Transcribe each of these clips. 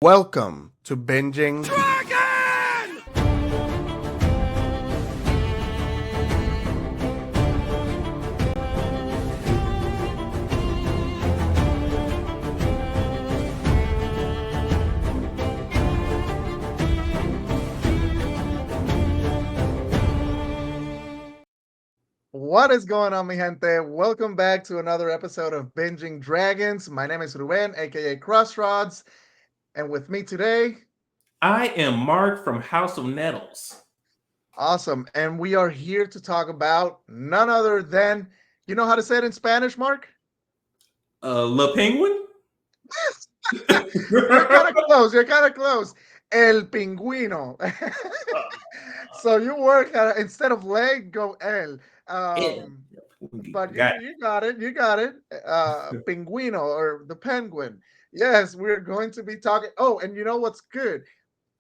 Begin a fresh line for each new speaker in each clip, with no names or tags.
Welcome to Binging
Dragon!
What is going on, mi gente? Welcome back to another episode of Binging Dragons. My name is Rubén, aka CrossRodz, and with me today,
I am Mark from House of Nettles.
awesome. And we are here to talk about none other than, you know how to say it in Spanish, Mark?
Le Penguin?
You're kind of close. You're kind of close. El pingüino. So you work instead of leg, go el. But you got it. You got it. Pinguino or the penguin. Yes, we're going to be talking. Oh, and you know what's good?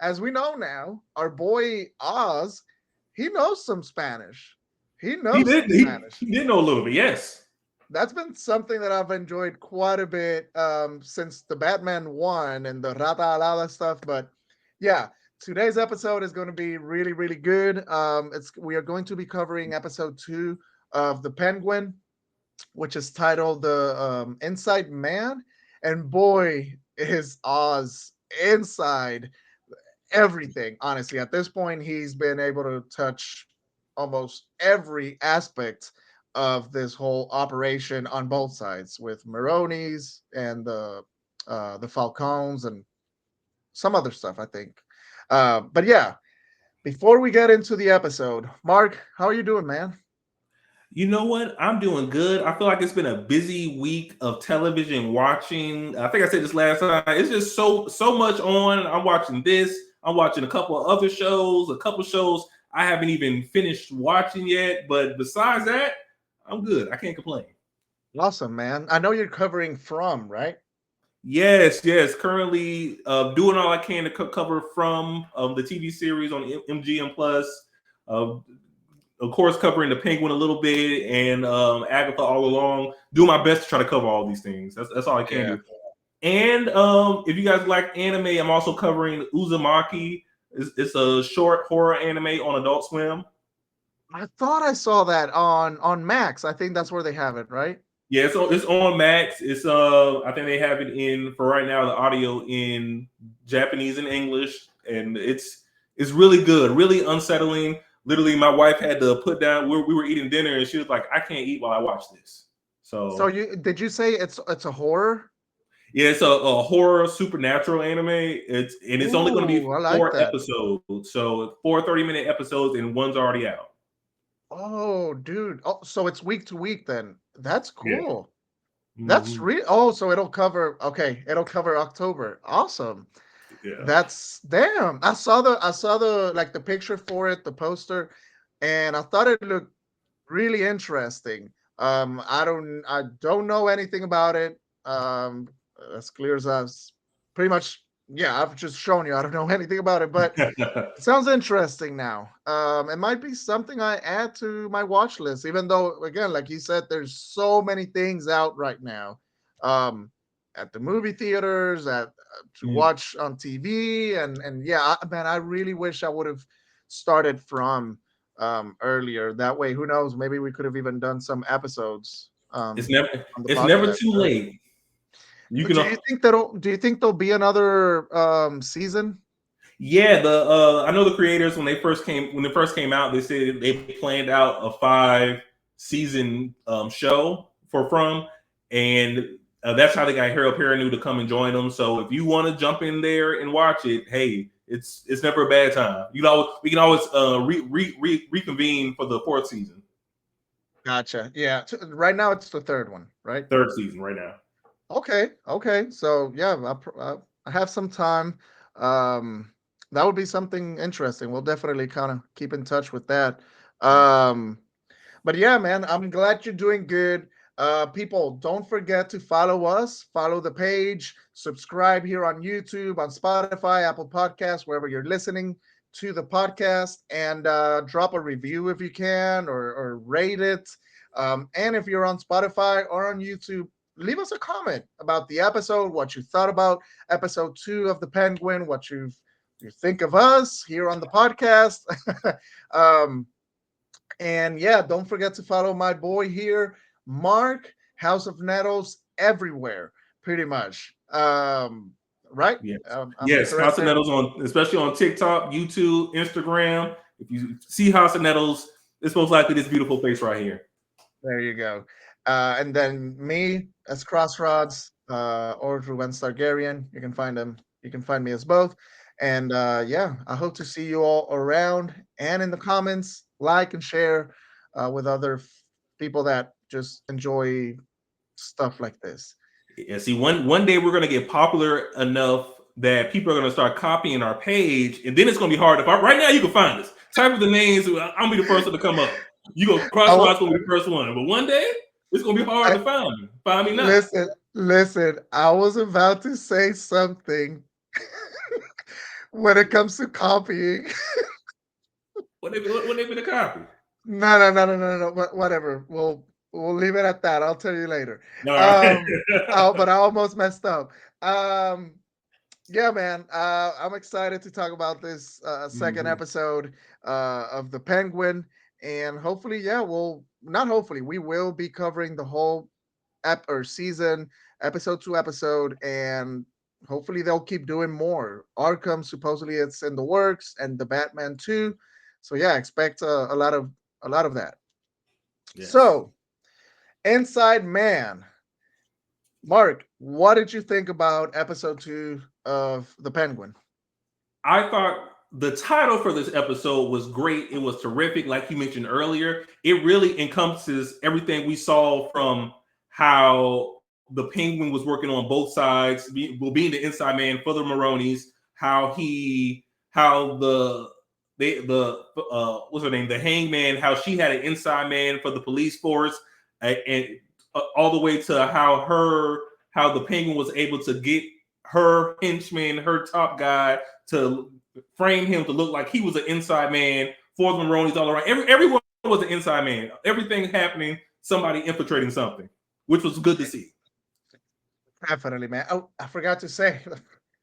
As we know now, our boy Oz, he knows some Spanish. He
He
knows
did.
some Spanish.
He did know a little bit. Yes.
That's been something that I've enjoyed quite a bit since the Batman 1 and the Rata Alada stuff. But yeah, today's episode is going to be really, really good. We are going to be covering episode 2 of The Penguin, which is titled The Inside Man. And boy, is Oz inside everything. Honestly, at this point, he's been able to touch almost every aspect of this whole operation on both sides with Maroni's and the Falcons and some other stuff, I think. But yeah, before we get into the episode, Mark, how are you doing, man?
You know what? I'm doing good. I feel like it's been a busy week of television watching. I think I said this last time. It's just so much on. I'm watching this. I'm watching a couple of other shows, a couple shows I haven't even finished watching yet. But besides that, I'm good. I can't complain.
Awesome, man. I know you're covering From, right?
Yes. Currently, doing all I can to cover from the TV series on MGM Plus. Uh, of course, covering the Penguin a little bit and Agatha all along. Do my best to try to cover all these things. That's all I can do. And if you guys like anime, I'm also covering Uzumaki. It's a short horror anime on Adult Swim.
I thought I saw that on Max. I think that's where they have it, right?
Yeah, it's on Max. It's I think they have it in for right now the audio in Japanese and English, and it's really good, really unsettling. Literally, my wife had to put down. We were eating dinner, and she was like, "I can't eat while I watch this."
So you say it's a horror?
Yeah, it's a horror supernatural anime. It's only going to be
like
4
that.
episodes, so 4 30-minute episodes, and one's already out.
Oh, dude. Oh, so it's week to week then. That's
Yeah.
cool. That's
Mm-hmm.
real. Oh, so it'll cover. Okay, it'll cover October. Awesome.
Yeah.
That's damn. I saw the like the picture for it, the poster, and I thought it looked really interesting. I don't know anything about it. As clear as us, pretty much. Yeah, I've just shown you. I don't know anything about it, but it sounds interesting now. It might be something I add to my watch list, even though, again, like you said, there's so many things out right now. At the movie theaters, to watch on TV, and yeah, man, I really wish I would have started from earlier. That way, who knows? Maybe we could have even done some episodes
It's never
on the
it's never
podcast
too
earlier.
late. You
But
can
do you think there'll be another season?
Yeah, the I know the creators when they first came out, they said they planned out a 5 season show for From, and that's how they got Harold Perrineau to come and join them. So if you want to jump in there and watch it, hey, it's never a bad time. We can always reconvene for the 4th season.
Gotcha. Yeah. Right now it's the third one, right?
3rd season right now.
Okay. So yeah, I have some time. That would be something interesting. We'll definitely kind of keep in touch with that. Um, but yeah, man, I'm glad you're doing good. People, don't forget to follow us, follow the page, subscribe here on YouTube, on Spotify, Apple Podcasts, wherever you're listening to the podcast, and drop a review if you can, or rate it. And if you're on Spotify or on YouTube, leave us a comment about the episode, what you thought about episode 2 of the Penguin, what you think of us here on the podcast. um, and yeah, don't forget to follow my boy here, Mark, House of Nettles, everywhere, pretty much. Right?
Yes.
I'm
Yes.
correct
House of
there.
Nettles especially on TikTok, YouTube, Instagram. If you see House of Nettles, it's most likely this beautiful face right here.
There you go. And then me as CrossRodz or Rubén Targaryen. You can find them. You can find me as both. And yeah, I hope to see you all around and in the comments. Like and share with other people that just enjoy stuff like this.
Yeah, see, one day we're gonna get popular enough that people are gonna start copying our page, and then it's gonna be hard to find. Right now, you can find us. Type of the names. I'm gonna be the first one to come up. You go CrossRodz gonna be the first one, but one day it's gonna be hard to find me. Find me now.
Listen. I was about to say something when it comes to copying.
What they been a copy?
No. Whatever. We'll leave it at that. I'll tell you later.
All right.
But I almost messed up. Um, yeah, man. I'm excited to talk about this second episode of the Penguin, and hopefully, yeah, we'll not hopefully we will be covering the whole season, episode to episode, and hopefully they'll keep doing more. Arkham supposedly it's in the works, and the Batman too. So yeah, expect a lot of that.
Yes.
So, Inside Man, Mark, what did you think about episode 2 of the Penguin?
I thought the title for this episode was great. It was terrific, like you mentioned earlier. It really encompasses everything we saw from how the Penguin was working on both sides, being the inside man for the Maronis, how what's her name, the Hangman, how she had an inside man for the police force, and all the way to how the Penguin was able to get her henchman, her top guy, to frame him to look like he was an inside man for the Maronis all around. Everyone was an inside man. Everything happening, somebody infiltrating something, which was good to see.
Definitely, man. Oh, I forgot to say,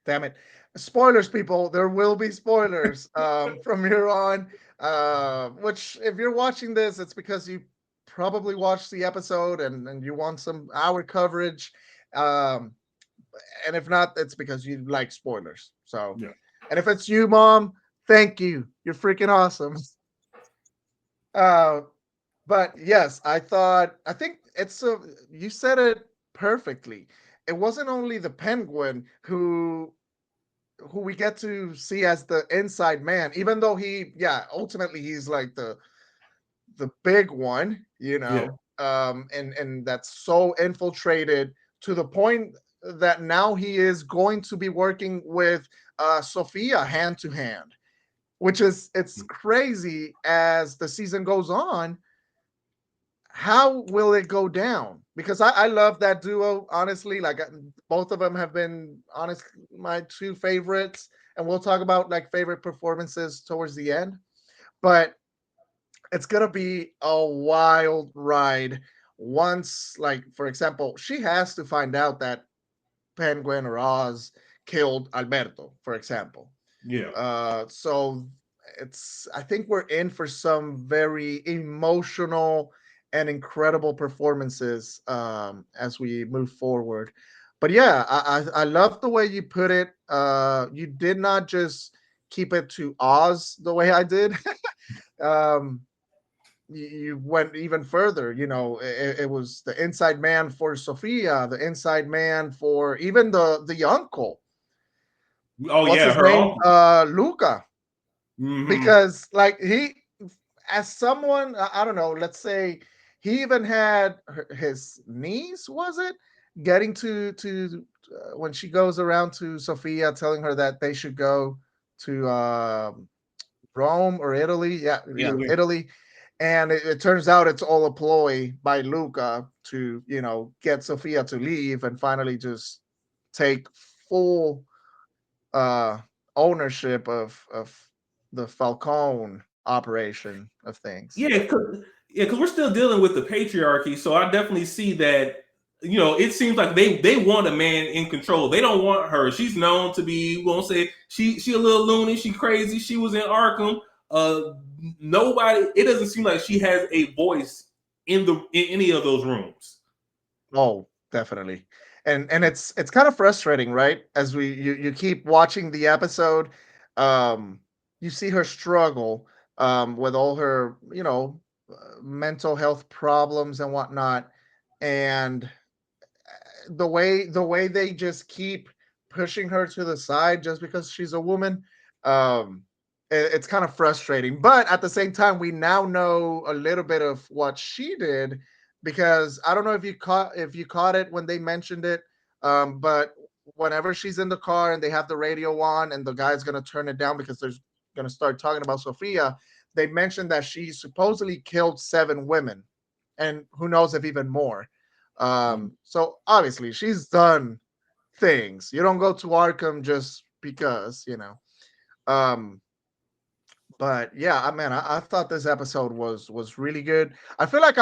damn it. Spoilers, people. There will be spoilers from here on. Which, if you're watching this, it's because you probably watched the episode and you want some our coverage. Um, and if not, it's because you like spoilers. So,
Yeah.
and if it's you, Mom, thank you. You're freaking awesome. Uh, but yes, I think you said it perfectly. It wasn't only the Penguin who we get to see as the inside man, even though ultimately he's like the big one,
Yeah.
and that's so infiltrated to the point that now he is going to be working with Sophia hand to hand, which is it's crazy as the season goes on. How will it go down? Because I love that duo, honestly. Like both of them have been honest my two favorites, and we'll talk about like favorite performances towards the end. But it's gonna be a wild ride once, like for example, she has to find out that Penguin or Oz killed Alberto, for example.
Yeah.
So I think we're in for some very emotional and incredible performances as we move forward. But yeah, I love the way you put it. You did not just keep it to Oz the way I did. um, you went even further. It was the inside man for Sophia, the inside man for even the uncle.
Oh
What's
yeah,
his
her
name?
uncle.
Luca. Because like as someone, I don't know, let's say he even had his niece, was it, getting to when she goes around to Sophia telling her that they should go to Rome or Italy. Yeah,
Italy.
Italy. And it turns out it's all a ploy by Luca to, get Sophia to leave and finally just take full uh ownership of the Falcone operation of things.
Yeah, because we're still dealing with the patriarchy. So I definitely see that you know, it seems like they want a man in control. They don't want her. She's known to be, we won't say she a little loony, she crazy. She was in Arkham. Nobody. It doesn't seem like she has a voice in any of those rooms.
Oh, definitely. And it's kind of frustrating, right? As you keep watching the episode, you see her struggle with all her, mental health problems and whatnot. And the way they just keep pushing her to the side just because she's a woman, it's kind of frustrating. But at the same time, we now know a little bit of what she did, because I don't know if you caught it when they mentioned it, but whenever she's in the car and they have the radio on and the guy's gonna turn it down because they're gonna start talking about Sophia, they mentioned that she supposedly killed 7 women, and who knows if even more. So obviously she's done things. You don't go to Arkham just because. Um, but yeah, I thought this episode was really good. I feel like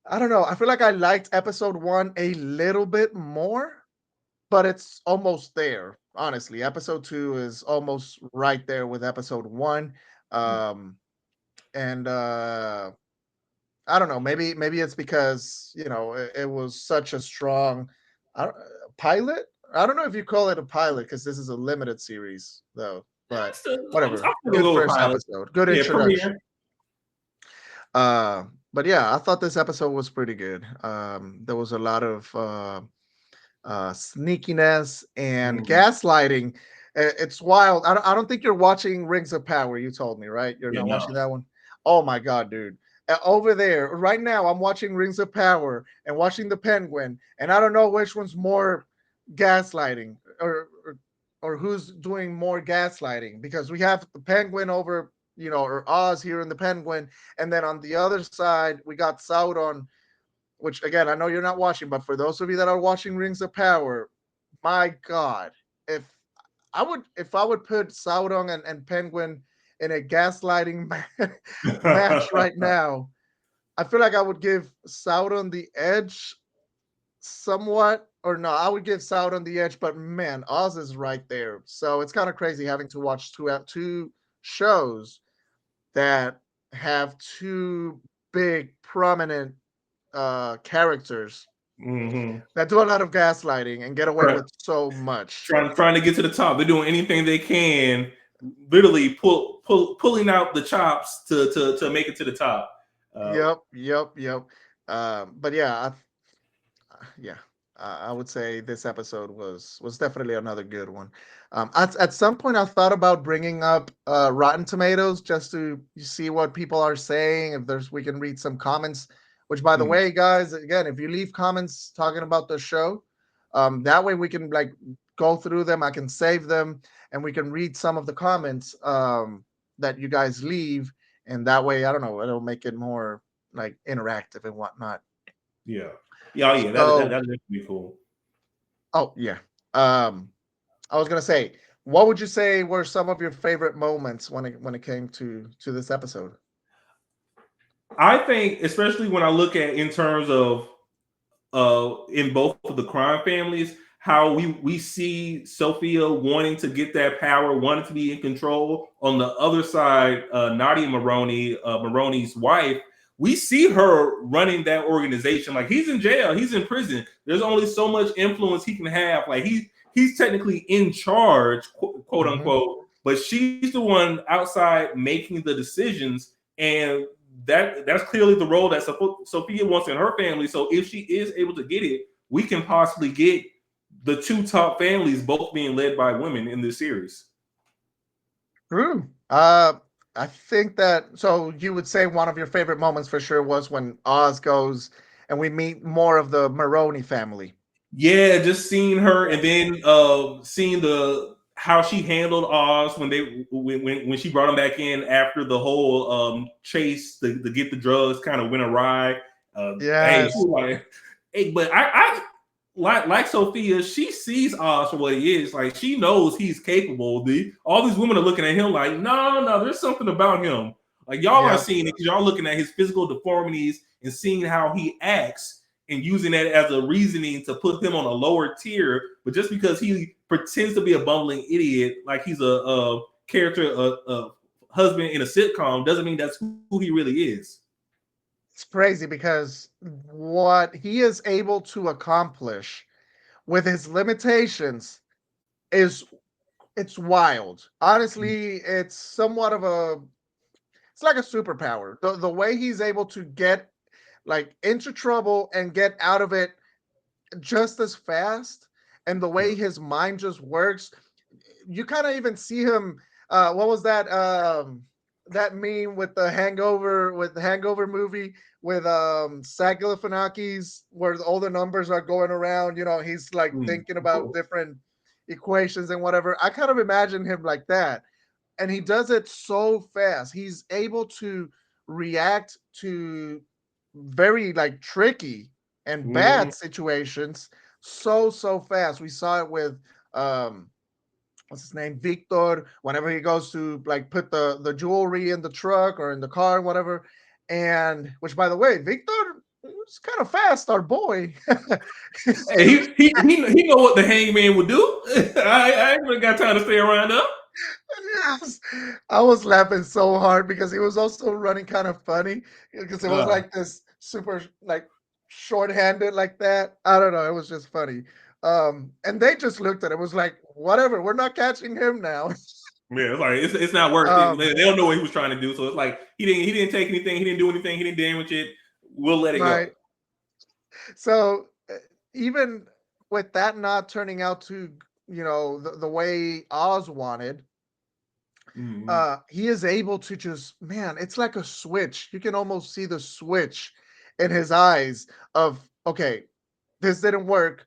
I don't know, I feel like I liked episode one a little bit more, but it's almost there. Honestly, episode two is almost right there with episode one. Um, and I don't know. Maybe it's because it was such a strong I don't, pilot. I don't know if you call it a pilot because this is a limited series though. But
I'm
whatever.
gonna
Good
go with
first
pilot.
episode. Good
Yeah,
introduction.
premiere.
But yeah, I thought this episode was pretty good. There was a lot of sneakiness and gaslighting. It's wild. I don't think you're watching Rings of Power. You told me, right? You're
Yeah,
not
no.
watching that one. Oh my god, dude. Over there right now, I'm watching Rings of Power and watching the Penguin, and I don't know which one's more gaslighting, or who's doing more gaslighting, because we have the Penguin over, or Oz here in the Penguin, and then on the other side we got Sauron, which again, I know you're not watching, but for those of you that are watching Rings of Power, my God, if if I would put Sauron and Penguin in a gaslighting match right now, I feel like I would give Sauron the edge somewhat, or no, I would give Sauron the edge, but man, Oz is right there. So it's kind of crazy having to watch two shows that have two big prominent characters that do a lot of gaslighting and get away
Right.
with so much.
Trying to get to the top. They're doing anything they can, literally pulling out the chops to make it to the top.
Yep. But yeah, yeah, I would say this episode was definitely another good one. At some point, I thought about bringing up Rotten Tomatoes just to see what people are saying. If we can read some comments. Which, by the way, guys, again, if you leave comments talking about the show, that way we can like go through them. I can save them, and we can read some of the comments that you guys leave, and that way, I don't know, it'll make it more like interactive and whatnot.
Yeah. Yeah, yeah,
So,
that'd be cool.
oh yeah. I was gonna say, what would you say were some of your favorite moments when it came to this episode?
I think, especially when I look at in terms of in both of the crime families, how we see Sophia wanting to get that power, wanting to be in control. On the other side, Nadia Maroney, Maroney's wife, we see her running that organization. Like, he's in jail, he's in prison. There's only so much influence he can have. Like, he's technically in charge, quote unquote, but she's the one outside making the decisions, and that's clearly the role that Sophia wants in her family. So if she is able to get it, we can possibly get the two top families both being led by women in this series.
True. I think that, so you would say one of your favorite moments for sure was when Oz goes and we meet more of the Maroney family.
Yeah, just seeing her, and then seeing how she handled Oz when she brought him back in after the whole chase to get the drugs kind of went awry. Hey,
Yes.
hey, but I like Sophia, she sees Oz for what he is. Like, she knows he's capable. All these women are looking at him like, no, there's something about him. Like, y'all aren't seeing it because y'all looking at his physical deformities and seeing how he acts. and using that as a reasoning to put him on a lower tier. But just because he pretends to be a bumbling idiot, like he's a character, a husband in a sitcom, doesn't mean that's who he really is.
It's crazy because what he is able to accomplish with his limitations is it's wild. Honestly, it's somewhat of a it's like a superpower. The way he's able to get like into trouble and get out of it just as fast, and the
Yeah.
way his mind just works, you kind of even see him. What was that? That meme with the Hangover movie with Zach Galifianakis, where all the numbers are going around. You know, he's like
Mm.
thinking about different equations and whatever. I kind of imagine him like that, and he does it so fast. He's able to react to very like tricky and
Mhm.
bad situations so fast. We saw it with um what's his name, Victor, whenever he goes to like put the jewelry in the truck or in the car, whatever. And which, by the way, Victor was kind of fast, our boy.
Hey, he know what the hangman would do. I ain't really got time to stay around up.
Yes. I was laughing so hard because he was also running kind of funny because it was
Uh,
like this super like short-handed like that. I don't know. It was just funny. And they just looked at it. It was like, whatever, we're not catching him now.
yeah, it's like it's not worth it.
um,
They don't know what he was trying to do, so it's like he didn't take anything, he didn't do anything, he didn't damage it. We'll let it go.
right. So even with that not turning out to, the way Oz wanted,
Mm-hmm.
he is able to just, man, it's like a switch. You can almost see the switch in his eyes of, okay, this didn't work,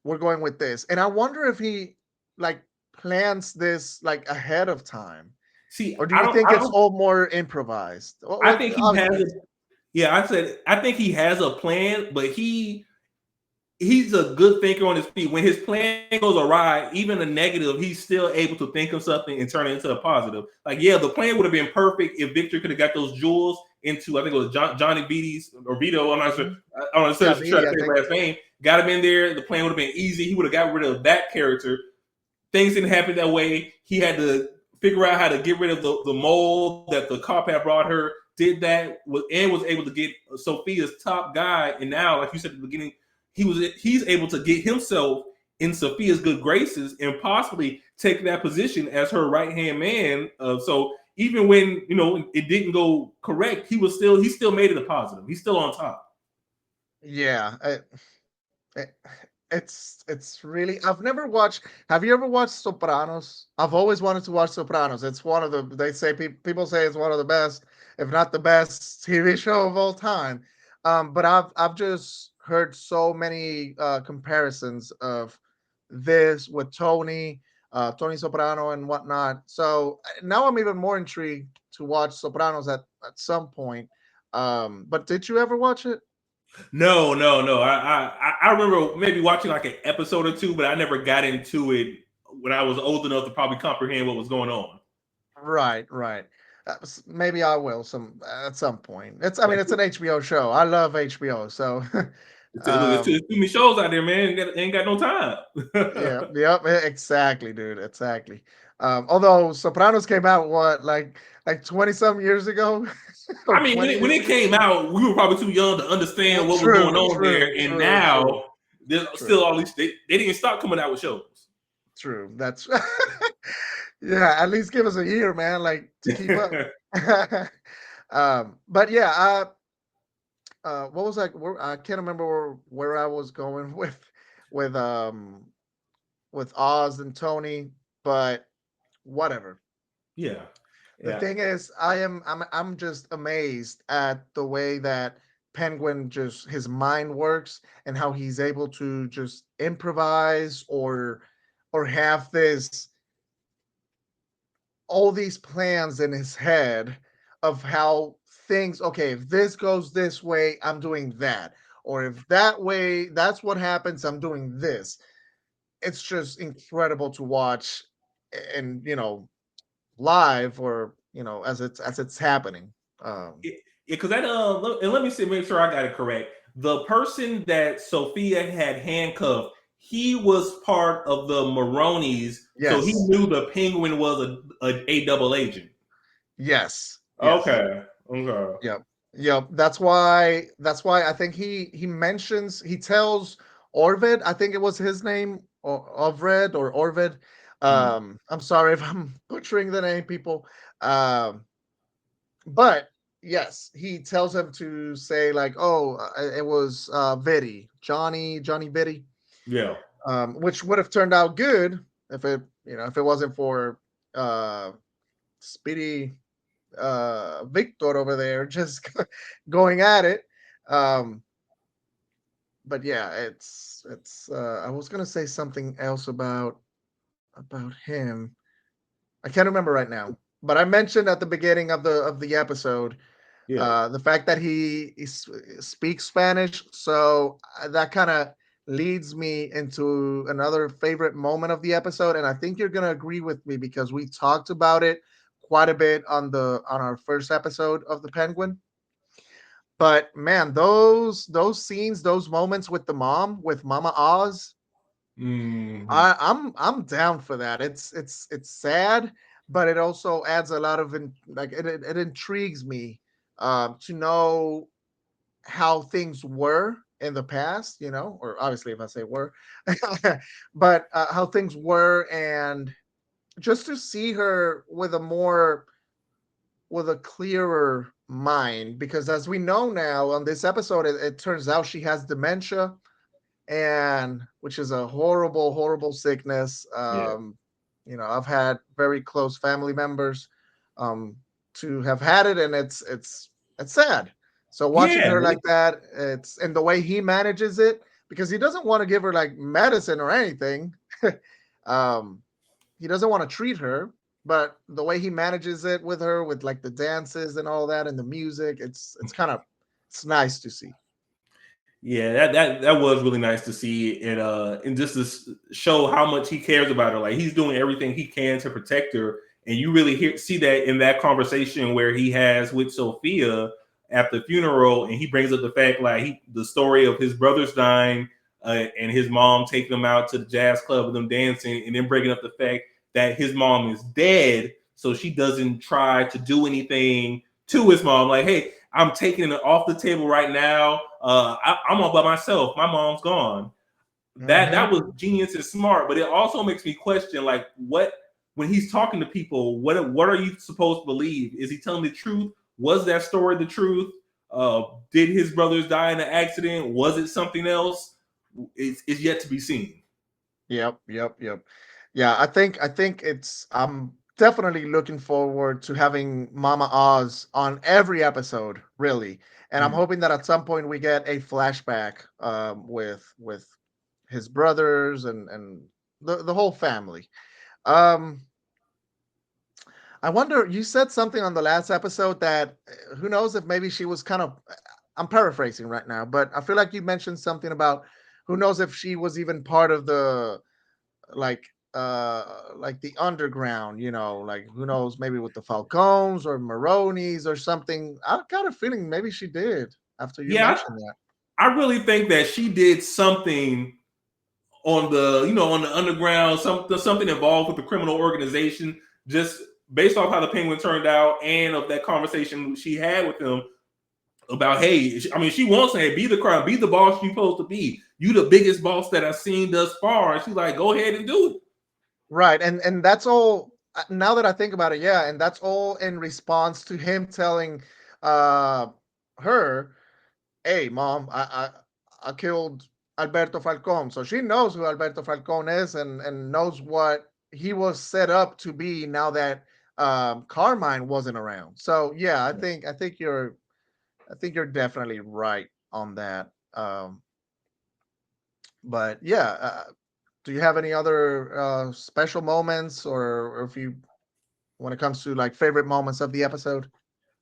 we're going with this. And I wonder if he like plans this like ahead of time,
See,
or do you think
I
it's
don't.
all more improvised?
I
Well,
think he has.
obviously,
Yeah, I think he has a plan, but he's a good thinker on his feet. When his plan goes awry, even a negative, he's still able to think of something and turn it into a positive. Like, yeah, the plan would have been perfect if Victor could have got those jewels into, I think it was Johnny Beatty's or Vito. I'm not sure.
mhm.
I don't know.
Yeah,
Try to
BD, I
say his
think.
last name. Got him in there. The plan would have been easy. He would have got rid of that character. Things didn't happen that way. He had to figure out how to get rid of the mole that the cop had brought her. Did that and was able to get Sophia's top guy. And now, like you said at the beginning, he's able to get himself in Sophia's good graces and possibly take that position as her right hand man. So even when it didn't go correct, he still made it a positive. He's still on top.
Yeah, it- it's really. I've never watched. Have you ever watched Sopranos? I've always wanted to watch Sopranos. It's one of the. They say people say it's one of the best, if not the best TV show of all time. But I've just heard so many comparisons of this with Tony Soprano and whatnot. So now I'm even more intrigued to watch Sopranos at some point. But did you ever watch it?
No, no, no. I remember maybe watching like an episode or two, but I never got into it when I was old enough to probably comprehend what was going on.
Right, right. Maybe I will some at some point. I mean, it's an HBO show. I love HBO, so
It's too many shows out there, man. Ain't got no time.
yeah, yep, exactly, dude, exactly. Although Sopranos came out like 20 some years ago or
I mean,
20
when
years
it
ago.
came out, we were probably too young to understand what was going
True,
on there.
true,
And
true, true,
now there's
true,
still all these. They didn't stop coming out with shows.
true. That's yeah. At least give us a year, man, like to keep up. But yeah, what was I can't remember where I was going with um with Oz and Tony, but whatever.
Yeah,
The
yeah.
thing is, I'm just amazed at the way that Penguin just his mind works and how he's able to just improvise or have this all these plans in his head of how things, okay, if this goes this way, I'm doing that, or if that way that's what happens, I'm doing this. It's just incredible to watch, and live, or as it's happening.
Yeah, because that and let me see, make sure I got it correct. the person that Sophia had handcuffed, he was part of the Maronies, so he
Yes.
knew the Penguin was a double agent.
Yes. Yes.
Okay. Okay.
Yep. Yep. That's why I think he tells Orvid, I think it was his name, or Ovred or Orvid.
Mm.
I'm sorry if I'm butchering the name, people. Um, but yes, he tells him to say like, "Oh, it was Johnny Vitti,"
Yeah.
which would have turned out good if it wasn't for uh, Speedy Victor over there just going at it. Um, but yeah, it's. I was gonna say something else about him. I can't remember right now, but I mentioned at the beginning of the episode
Yeah.
the fact that he speaks Spanish, so that kind of leads me into another favorite moment of the episode, and I think you're gonna agree with me because we talked about it quite a bit on our first episode of the Penguin. But man, those scenes, those moments with the mom, with Mama Oz,
Hmm.
I'm down for that. It's sad, but it also adds a lot of it intrigues me to know how things were in the past, or obviously if I say were, but how things were, and just to see her with a clearer mind, because as we know now on this episode, it turns out she has dementia, and which is a horrible, horrible sickness.
Yeah.
I've had very close family members um, to have had it, and it's sad. So watching
Yeah.
her like that, it's and the way he manages it, because he doesn't want to give her like medicine or anything. um, he doesn't want to treat her, but the way he manages it with her, with like the dances and all that, and the music, it's nice to see.
Yeah, that was really nice to see, and just to show how much he cares about her. Like he's doing everything he can to protect her, and you really see that in that conversation where he has with Sophia at the funeral, and he brings up the fact like the story of his brothers dying, and his mom taking him out to the jazz club with them dancing, and then bringing up the fact that his mom is dead, so she doesn't try to do anything to his mom. Like, hey, I'm taking it off the table right now. I'm all by myself. My mom's gone. That
Mhm.
was genius and smart, but it also makes me question like what when he's talking to people, what are you supposed to believe? Is he telling the truth? Was that story the truth? Did his brothers die in an accident? Was it something else? It's yet to be seen.
Yep, yep, yep. Yeah, I think I'm definitely looking forward to having Mama Oz on every episode, really. And I'm
Mm.
hoping that at some point we get a flashback with his brothers and the whole family. Um I wonder, you said something on the last episode that who knows if maybe she was kind of, I'm paraphrasing right now, but I feel like you mentioned something about who knows if she was even part of the like like the underground, like who knows, maybe with the Falcons or Maronis or something. I got a feeling maybe she did after you
Yeah,
mentioned that.
I really think that she did something on the on the underground, something involved with the criminal organization, just based off how the Penguin turned out and of that conversation she had with him about, hey, I mean, she wants to, hey, be the crime, be the boss you're supposed to be. You the biggest boss that I've seen thus far. And she's like, go ahead and do it.
Right, and that's all. Now that I think about it, yeah, and that's all in response to him telling uh her, "Hey, mom, I killed Alberto Falcon," so she knows who Alberto Falcon is, and knows what he was set up to be. Now that Carmine wasn't around, so yeah, I think you're definitely right on that. But yeah, do you have any other special moments, or if you when it comes to like favorite moments of the episode?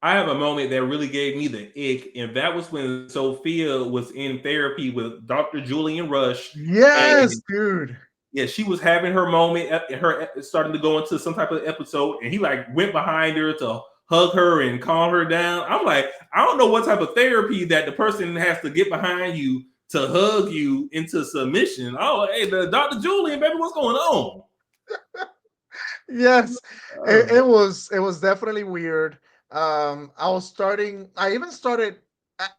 I have a moment that really gave me the ick, and that was when Sophia was in therapy with Dr. Julian Rush.
Yes,
And
dude.
yeah, she was having her moment, her starting to go into some type of episode, and he like went behind her to hug her and calm her down. I'm like, I don't know what type of therapy that the person has to get behind you to hug you into submission. Oh, hey, the Dr. Julian, baby, what's going on?
Yes, it was definitely weird. I even started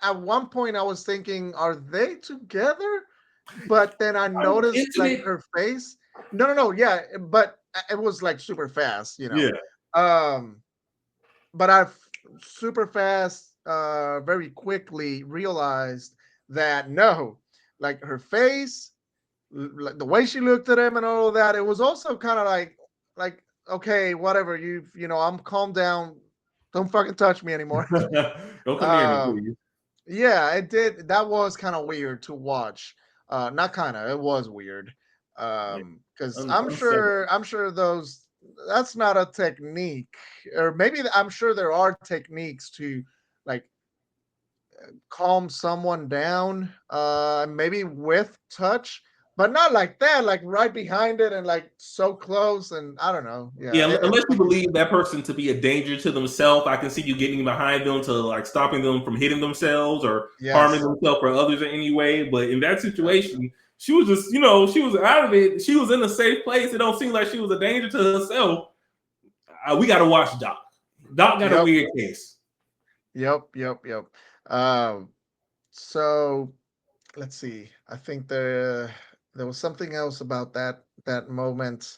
at one point I was thinking, are they together? But then I
Are you
noticed like
intimate?
her face. No, yeah, but it was like super fast, you know.
Yeah.
Um, but super fast, very quickly realized that no, like her face, like the way she looked at him and all of that, it was also kind of like okay, whatever, I'm calmed down, don't fucking touch me anymore.
Don't come near me,
um
please.
yeah, it did. That was kind of weird to watch. Not kind of, it was weird.
Yeah.
Because
Unsettling.
I'm sure those that's not a technique, or maybe I'm sure there are techniques to like calm someone down, maybe with touch, but not like that, like right behind it and like so close. And I don't know. Yeah,
Yeah, unless you
something.
believe that person to be a danger to themselves, I can see you getting behind them to like stopping them from hitting themselves or harming
Yes.
themselves or others in any way. But in that
Yeah.
situation, she was just, she was out of it. She was in a safe place. It don't seem like she was a danger to herself. We got to watch Doc. Doc got a
Yep.
weird case.
Yep. Um, so let's see. I think there was something else about that moment.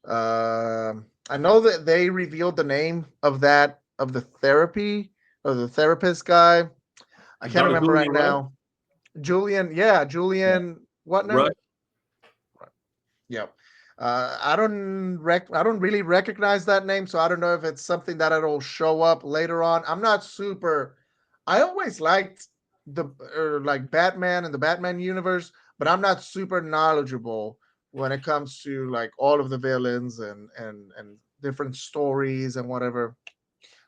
I know that they revealed the name of the therapist guy. I can't
Dr.
remember right
Julian Rush.
now. Julian, yeah,
Yeah.
Julian. What now?
Rush.
Yep. I don't really recognize that name, so I don't know if it's something that it'll show up later on. I'm not super. I always liked the like Batman and the Batman universe, but I'm not super knowledgeable when it comes to like all of the villains and different stories and whatever.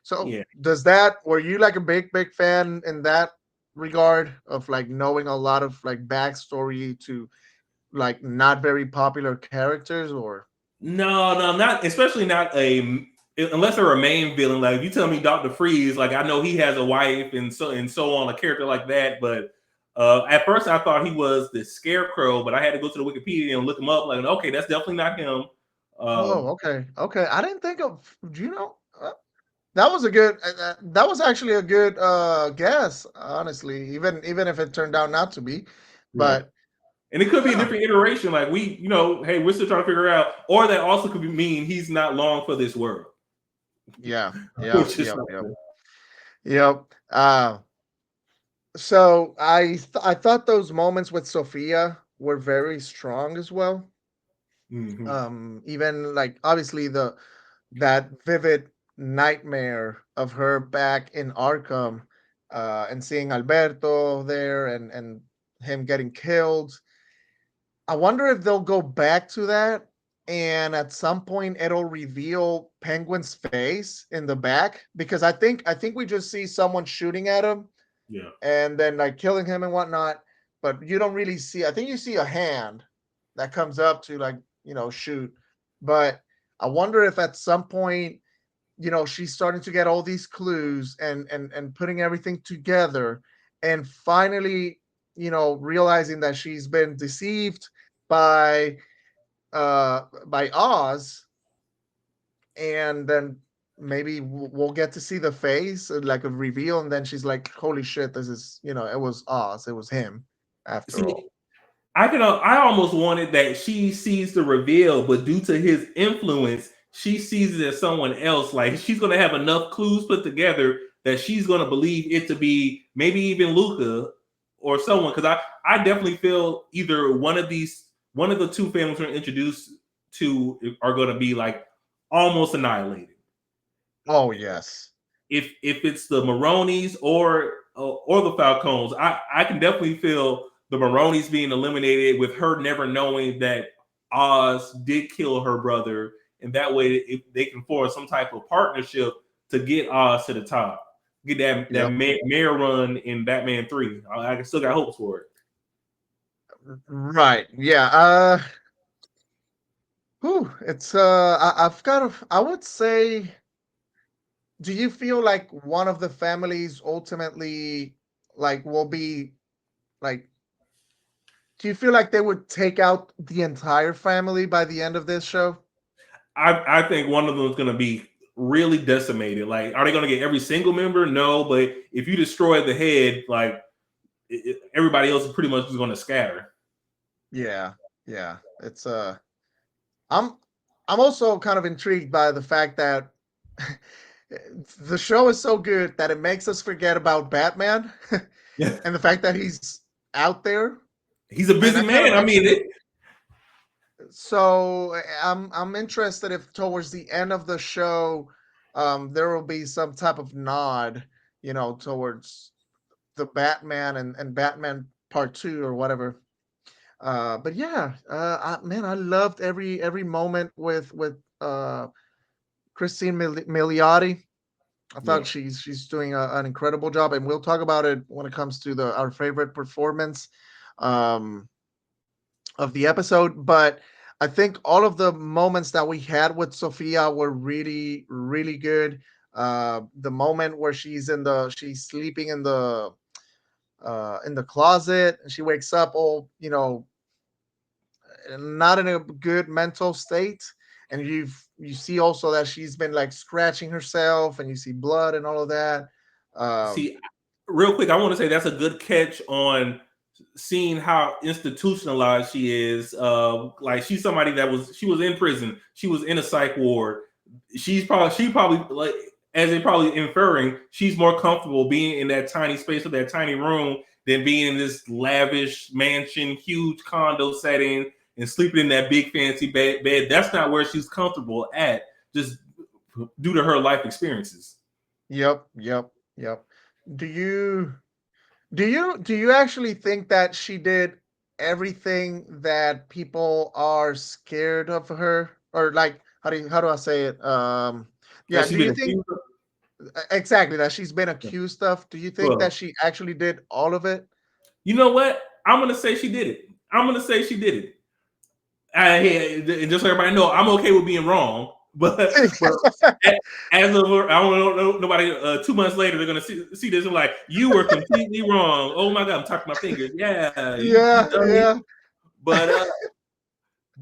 So
Yeah.
does that were you like a big fan in that regard of like knowing a lot of like backstory to like not very popular characters or
No, not especially not unless they're a main villain. Like if you tell me Doctor Freeze, like I know he has a wife and so on, a character like that. But at first I thought he was the Scarecrow, but I had to go to the Wikipedia and look him up. Like okay, that's definitely not him.
oh,
Um,
okay. I didn't think of. Do you know? That was a good. That was actually a good guess. Honestly, even if it turned out not to be,
yeah,
but
and it could be a
huh,
different iteration. Like hey, we're still trying to figure out, or that also could mean he's not long for this world,
yeah,
which is not good.
yep. So I thought those moments with Sophia were very strong as well.
Mm-hmm.
Even like obviously that vivid nightmare of her back in Arkham, and seeing Alberto there and him getting killed. I wonder if they'll go back to that and at some point it'll reveal Penguin's face in the back because I think we just see someone shooting at him
Yeah.
and then like killing him and whatnot, but you don't really see. I think you see a hand that comes up to like shoot, but I wonder if at some point she's starting to get all these clues and putting everything together and finally realizing that she's been deceived by by Oz, and then maybe we'll get to see the face like a reveal, and then she's like, holy shit, this is it was Oz, it was him after
See,
all.
I almost wanted that she sees the reveal, but due to his influence, she sees it as someone else. Like she's gonna have enough clues put together that she's gonna believe it to be maybe even Luca or someone. Because I definitely feel either one of the two families we're introduced to are gonna be like almost annihilated.
Oh yes.
If it's the Maronis or the Falcons, I can definitely feel the Maronis being eliminated with her never knowing that Oz did kill her brother, and that way they can form some type of partnership to get Oz to the top, get that
Yep.
mayor run in Batman 3. I still got hopes for it.
Right. Yeah. It's I've got I would say do you feel like one of the families ultimately like will be like do you feel like they would take out the entire family by the end of this show?
I think one of them is going to be really decimated. Like, are they going to get every single member? No, but if you destroy the head, like everybody else is pretty much just going to scatter.
Yeah. Yeah. It's I'm I'm also kind of intrigued by the fact that the show is so good that it makes us forget about Batman
Yeah,
and the fact that he's out there.
he's a
And
busy
that kind of
man. I
makes
mean,
me so I'm interested if towards the end of the show there will be some type of nod, towards the Batman and Batman Part 2 or whatever. But yeah, man, I loved every moment with Christine Milioti. I
yeah.
thought she's doing an incredible job, and we'll talk about it when it comes to the our favorite performance um, of the episode. But I think all of the moments that we had with Sophia were really really good. The moment where she's sleeping in the closet, and she wakes up all not in a good mental state, and you see also that she's been like scratching herself, and you see blood and all of that. um
See, real quick, I want to say that's a good catch on seeing how institutionalized she is. Like she's somebody she was in prison, she was in a psych ward. She probably like as they probably inferring, she's more comfortable being in that tiny space or that tiny room than being in this lavish mansion, huge condo setting and sleeping in that big fancy bed. That's not where she's comfortable at, just due to her life experiences.
yep. do you do you actually think that she did everything that people are scared of her, or like how do I say it? Yeah,
That she's
do you
been
think
accused of.
exactly that she's been accused of? Do you think that
Well,
she actually did all of it?
you know what? I'm gonna say she did it. I'm gonna say she did it. And just so everybody know, I'm okay with being wrong. But as of I don't know nobody 2 months later they're gonna see this and like you were completely wrong. Oh my god, I'm talking my fingers. Yeah, you
Yeah,
dummy.
yeah.
But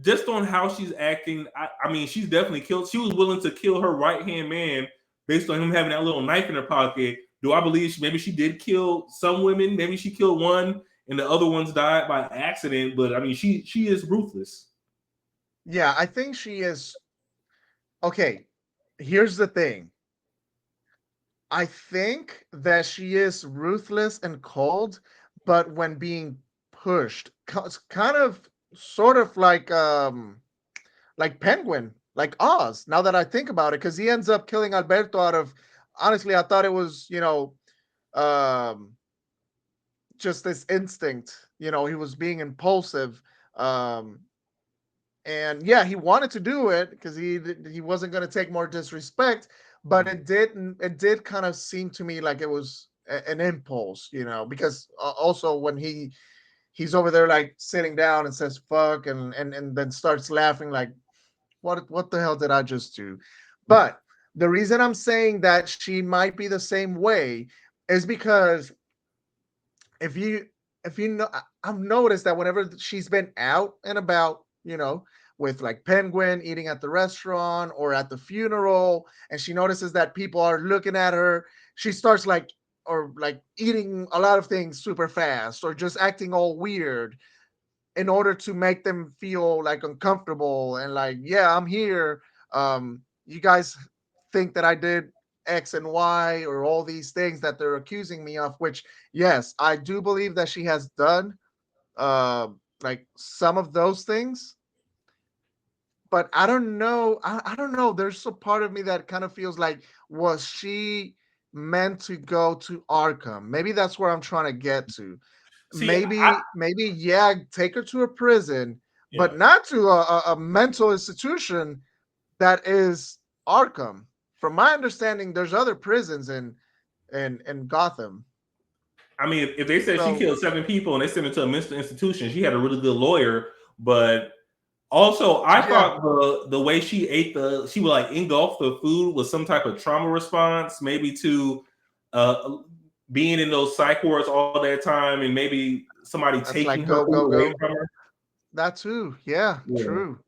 just on how she's acting, I mean, she's definitely killed. She was willing to kill her right hand man based on him having that little knife in her pocket. Do I believe maybe she did kill some women? Maybe she killed one and the other ones died by accident. But I mean, she is ruthless.
Yeah, I think she is. Okay, here's the thing. I think that she is ruthless and cold, but when being pushed, it's kind of sort of like Penguin, like Oz. Now that I think about it, because he ends up killing Alberto out of honestly, I thought it was, um just this instinct. He was being impulsive. Um and yeah, he wanted to do it because he wasn't going to take more disrespect, but it did kind of seem to me like it was an impulse, because also when he's over there like sitting down and says fuck, and then starts laughing like what the hell did I just do? But the reason I'm saying that she might be the same way is because if you if you know, I've noticed that whenever she's been out and about, with like Penguin eating at the restaurant or at the funeral, and she notices that people are looking at her, she starts like eating a lot of things super fast or just acting all weird in order to make them feel like uncomfortable and like, yeah, I'm here. You guys think that I did X and Y or all these things that they're accusing me of, which yes, I do believe that she has done like some of those things, but I don't know. I don't know. There's a part of me that kind of feels like, was she meant to go to Arkham? Maybe that's where I'm trying to get to.
See,
Maybe, yeah, take her to a prison,
yeah.
but not to a mental institution that is Arkham. From my understanding, there's other prisons in Gotham.
I mean, if they said she
So
killed 7 people and they sent her to a mental institution, she had a really good lawyer, but Also, I
Yeah,
thought the way she would like engulf the food was some type of trauma response, maybe to uh being in those psych wards all that time, and maybe somebody
that's
taking
like
her
go,
food
go,
away
go.
from her.
That too. Yeah,
Yeah.
true.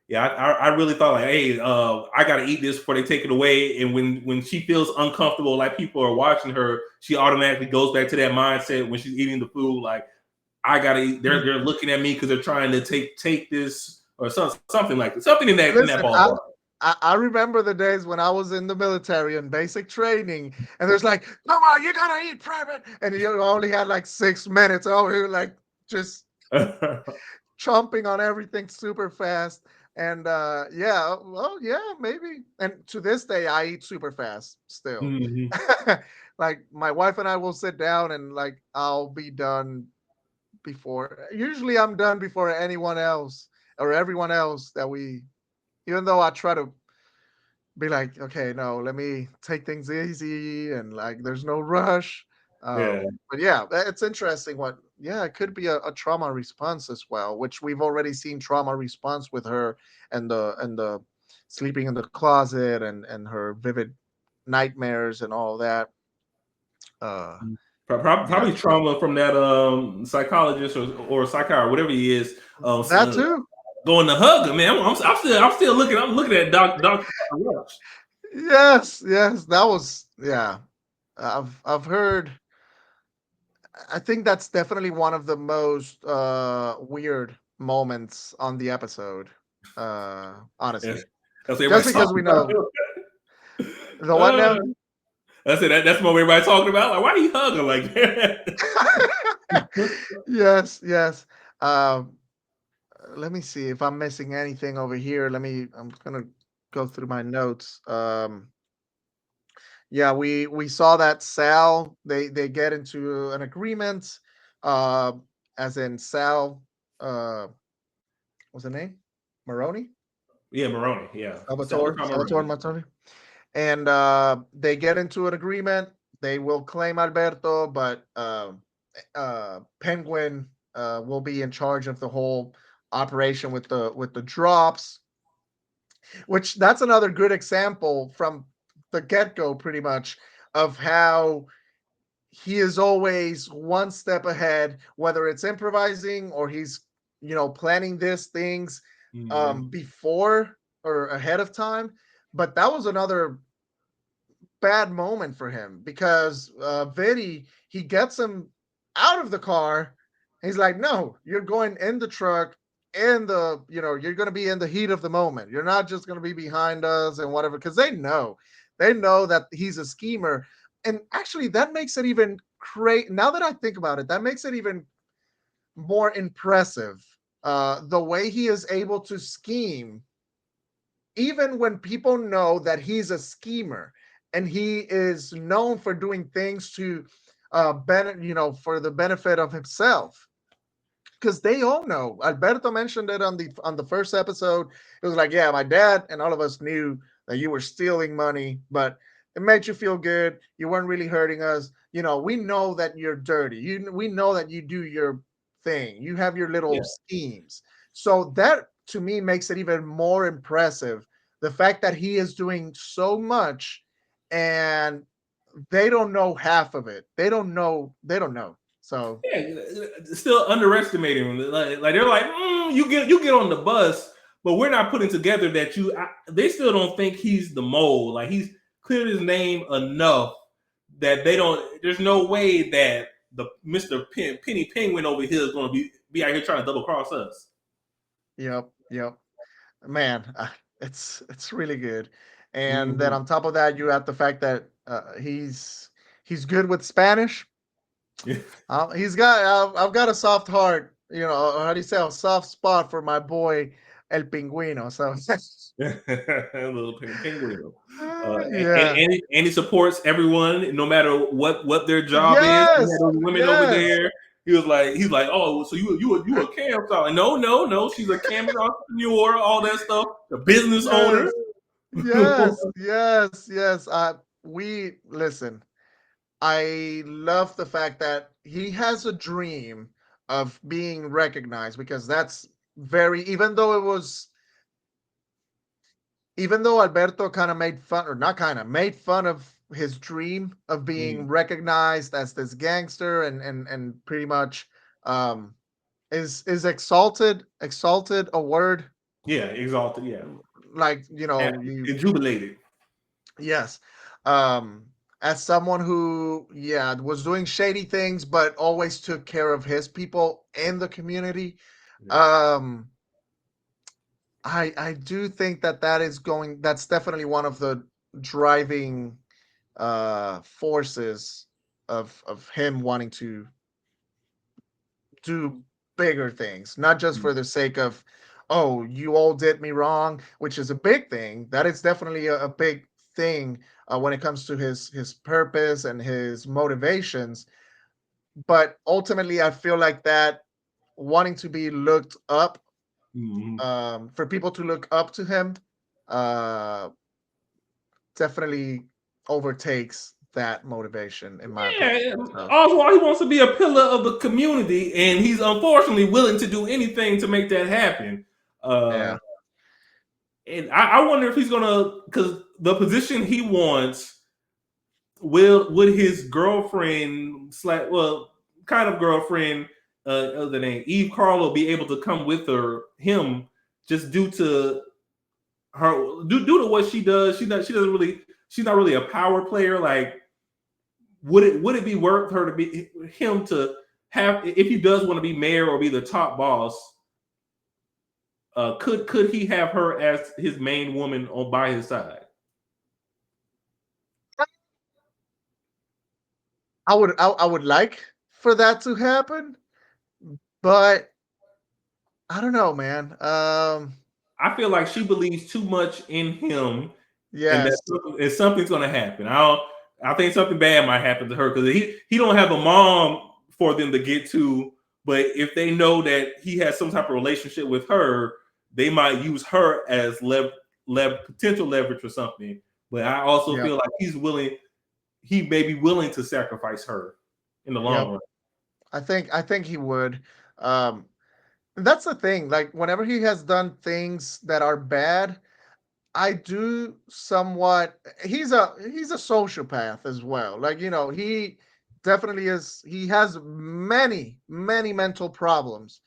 Yeah, I really thought like, hey, I gotta eat this before they take it away. And when she feels uncomfortable, like people are watching her, she automatically goes back to that mindset when she's eating the food. Like, I gotta eat. They're looking at me because they're trying to take this or something like that. Something in that
Listen,
ballpark.
I remember the days when I was in the military and basic training, and there's like, come on, you gotta eat, private, and you only had like 6 minutes. Oh, we were like just chomping on everything super fast. And yeah, well, yeah, maybe. And to this day, I eat super fast still.
Mhm.
Like my wife and I will sit down and like I'll be done before. Usually, I'm done before anyone else or everyone else that we. Even though I try to be like, okay, no, let me take things easy and like there's no rush.
Yeah.
But yeah, it's interesting what yeah, it could be a trauma response as well, which we've already seen trauma response with her and the sleeping in the closet and her vivid nightmares and all that. Uh yeah.
Probably trauma from that psychologist or psychiatrist, whatever he is,
That too.
going to hug him. Man, I'm still looking. I'm looking at Doctor Rush.
Yes, yes, that was yeah. I've heard I think that's definitely one of the most weird moments on the episode.
Yeah,
Honestly,
that's what
just
everybody's
because
talking
we know
about.
the what
Uh,
now?
that's it. That's what everybody's talking about. Like, why do you hug her like that?
Yes, yes. Um, Let me see if I'm missing anything over here. I'm gonna go through my notes. Yeah, we saw that Sal they get into an agreement, uh, as in Sal. Uh, what's the name? Maroney.
Yeah, Maroney. Yeah,
Salvatore,
Tom
Salvatore
Maroney.
Mazzoni. And they get into an agreement. They will claim Alberto, but Penguin will be in charge of the whole operation with the drops. Which that's another good example from the get go, pretty much, of how he is always one step ahead, whether it's improvising or he's planning these things
Mm-hmm.
before or ahead of time. But that was another bad moment for him because Vinny he gets him out of the car. He's like, "No, you're going in the truck. In the you're going to be in the heat of the moment. You're not just going to be behind us and whatever." Because they know that he's a schemer, and actually that makes it even great. Now that I think about it, that makes it even more impressive. The way he is able to scheme even when people know that he's a schemer and he is known for doing things to for the benefit of himself, because they all know. Alberto mentioned it on the first episode. It was like, yeah, my dad and all of us knew that you were stealing money, but it made you feel good. You weren't really hurting us. We know that you're dirty. We know that you do your thing. You have your little
Yeah.
schemes. So that to me makes it even more impressive. The fact that he is doing so much and they don't know half of it. They don't know. They don't know. So
Yeah, still underestimating him. Like they're like, you get on the bus, but we're not putting together that they still don't think he's the mole. Like he's cleared his name enough that they don't. There's no way that the Penny Penguin over here is going to be out here trying to double cross us.
yep, yep. Man, it's really good. And then
Mm-hmm.
on top of that, you have the fact that he's good with Spanish. I've got a soft heart, how do you say, a soft spot for my boy El Pingüino. So
Little penguin.
yeah,
And he supports everyone, no matter what their job is. He had
yes,
those women over
yes,
there. He's like, oh, so you a cam star? Like, no, she's a cam entrepreneur, all that stuff. The business owner.
yes, yes, yes, yes. We listen. I love the fact that he has a dream of being recognized because very, even though Alberto kind of made fun, or not kind of made fun of his dream of being recognized as this gangster, and pretty much um is exalted a word?
Yeah, exalted. Yeah,
Like,
and jubilated.
yes. um as someone who, yeah, was doing shady things but always took care of his people in the community.
Yeah.
um I do think that's definitely one of the driving forces of him wanting to do bigger things, not just for the sake of, oh, you all did me wrong, which is a big thing. That is definitely a big thing when it comes to his purpose and his motivations. But ultimately, I feel like that wanting to be looked up,
Mm-hmm.
for people to look up to him, uh, definitely overtakes that motivation, in my opinion.
Yeah,
So,
Oswald, he wants to be a pillar of the community, and he's unfortunately willing to do anything to make that happen.
yeah.
And I wonder if he's gonna, because the position he wants, would his girlfriend well, kind of girlfriend, other than Eve Carlo, be able to come with him just due to due to what she does? She's not really a power player. Like, would it be worth her to be him to have, if he does want to be mayor or be the top boss? Could he have her as his main woman on by his side?
I would like for that to happen, but I don't know, man.
I feel like she believes too much in him, and
Yes.
that something's going to happen. I think something bad might happen to her because he don't have a mom for them to get to. But if they know that he has some type of relationship with her, they might use her as potential leverage or something. But I also
Yep.
feel like he may be willing to sacrifice her in the long
Yep.
run.
I think he would. Um, that's the thing. Like, whenever he has done things that are bad, I do somewhat. He's a sociopath as well. Like, he definitely is. He has many mental problems.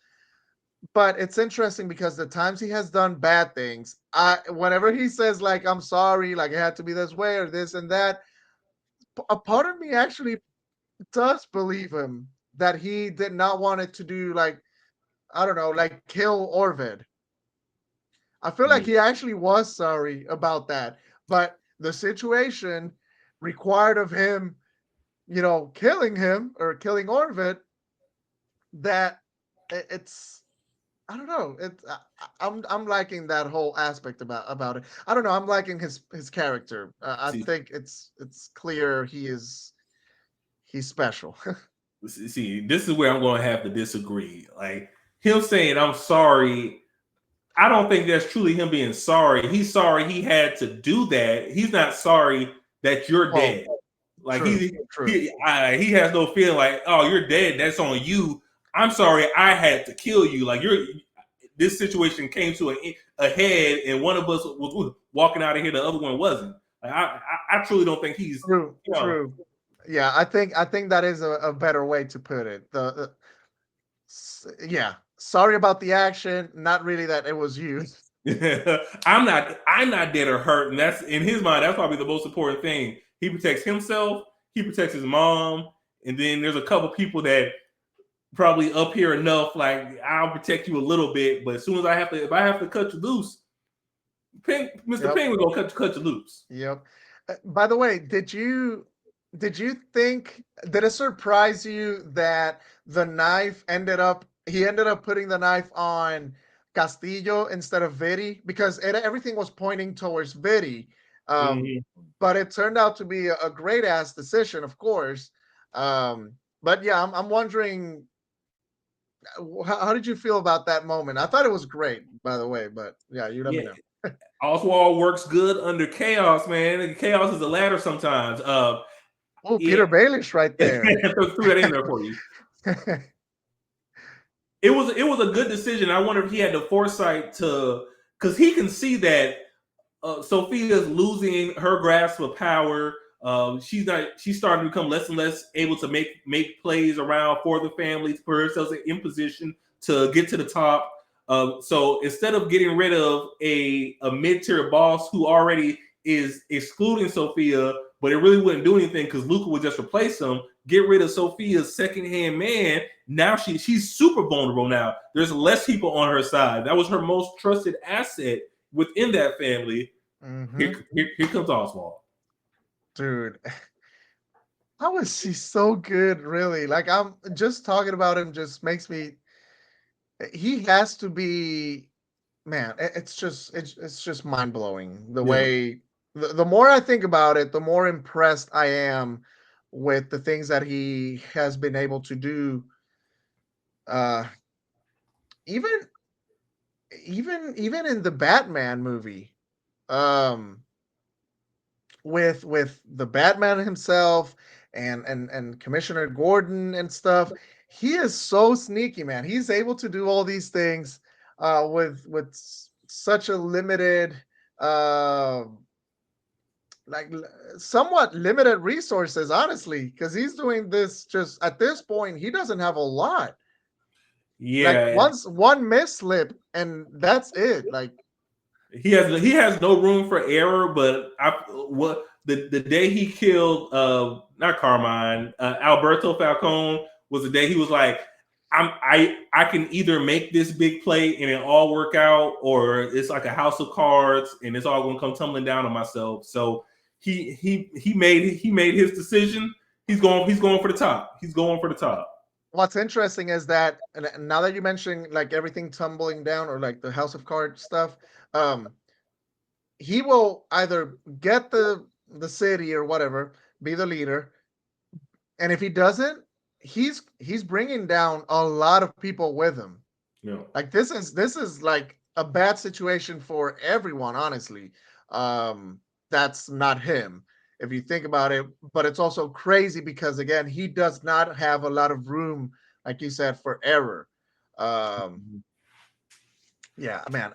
But it's interesting because the times he has done bad things, whenever he says, like, I'm sorry, like, it had to be this way or this and that, a part of me actually does believe him that he did not want it to do, like, I don't know, like, kill Orvid. I feel like
Yeah.
he actually was sorry about that, but the situation required of him, killing him or killing Orvid. That it's, I don't know. I'm liking that whole aspect about it. I don't know. I'm liking his character. I
See,
think it's clear he's special.
see, this is where I'm going to have to disagree. Like, him saying I'm sorry, I don't think that's truly him being sorry. He's sorry he had to do that. He's not sorry that you're
Oh,
dead. Like,
true, true.
he has no feeling like, oh, you're dead. That's on you. I'm sorry I had to kill you. Like, this situation came to a head, and one of us was walking out of here, the other one wasn't. Like, I truly don't think he's,
True,
you know.
true. Yeah, I think that is a better way to put it. Yeah. Sorry about the action. Not really that it was you.
I'm not dead or hurt, and that's, in his mind, that's probably the most important thing. He protects himself, he protects his mom, and then there's a couple people that probably up here enough, like, I'll protect you a little bit, but as soon as if I have to cut you loose, Mr.
Yep.
Penguin gonna cut you loose.
Yep. By the way, did you think, did it surprise you that he ended up putting the knife on Castillo instead of Viri, because everything was pointing towards Viri. Um,
Mhm.
but it turned out to be a great ass decision, of course. But yeah, I'm wondering, how did you feel about that moment? I thought it was great, by the way, but yeah, you let me
Yeah,
know.
Oswald works good under chaos, man. Chaos is a ladder sometimes.
Oh,
Yeah,
Peter Baelish right there.
threw that in there for you. it was a good decision. I wonder if he had the foresight to, because he can see that Sophia's losing her grasp of power. She's starting to become less and less able to make plays around for the family, to put herself in position to get to the top. So instead of getting rid of a mid-tier boss who already is excluding Sophia, but it really wouldn't do anything because Luca would just replace him. Get rid of Sophia's second-hand man. Now she's super vulnerable. Now there's less people on her side. That was her most trusted asset within that family.
Mm-hmm.
Here comes Oswald.
Dude, how is he so good? Really, like I'm just talking about him just makes me. He has to be, man. It's just mind blowing the
Yeah.
way. The more I think about it, the more impressed I am with the things that he has been able to do. Uh, even even in the Batman movie, um, with the Batman himself and Commissioner Gordon and stuff. He is so sneaky, man. He's able to do all these things such a limited uh like somewhat limited resources, honestly, because he's doing this just at this point. He doesn't have a lot. Like
Yeah,
once one mislip and that's it. Like
he has no room for error. But the day he killed not Carmine, Alberto Falcone was the day he was like, I can either make this big play and it all work out, or it's like a house of cards and it's all gonna come tumbling down on myself. So he made his decision. He's going for the top. He's going for the top.
what's interesting is that, and now that you mention like everything tumbling down or like the House of Cards stuff, um, he will either get the city or whatever, be the leader, and if he doesn't, he's bringing down a lot of people with him.
Yeah.
Like this is like a bad situation for everyone, honestly. Um, that's not him if you think about it, but it's also crazy because again, he does not have a lot of room, like you said, for error. Um, yeah, man,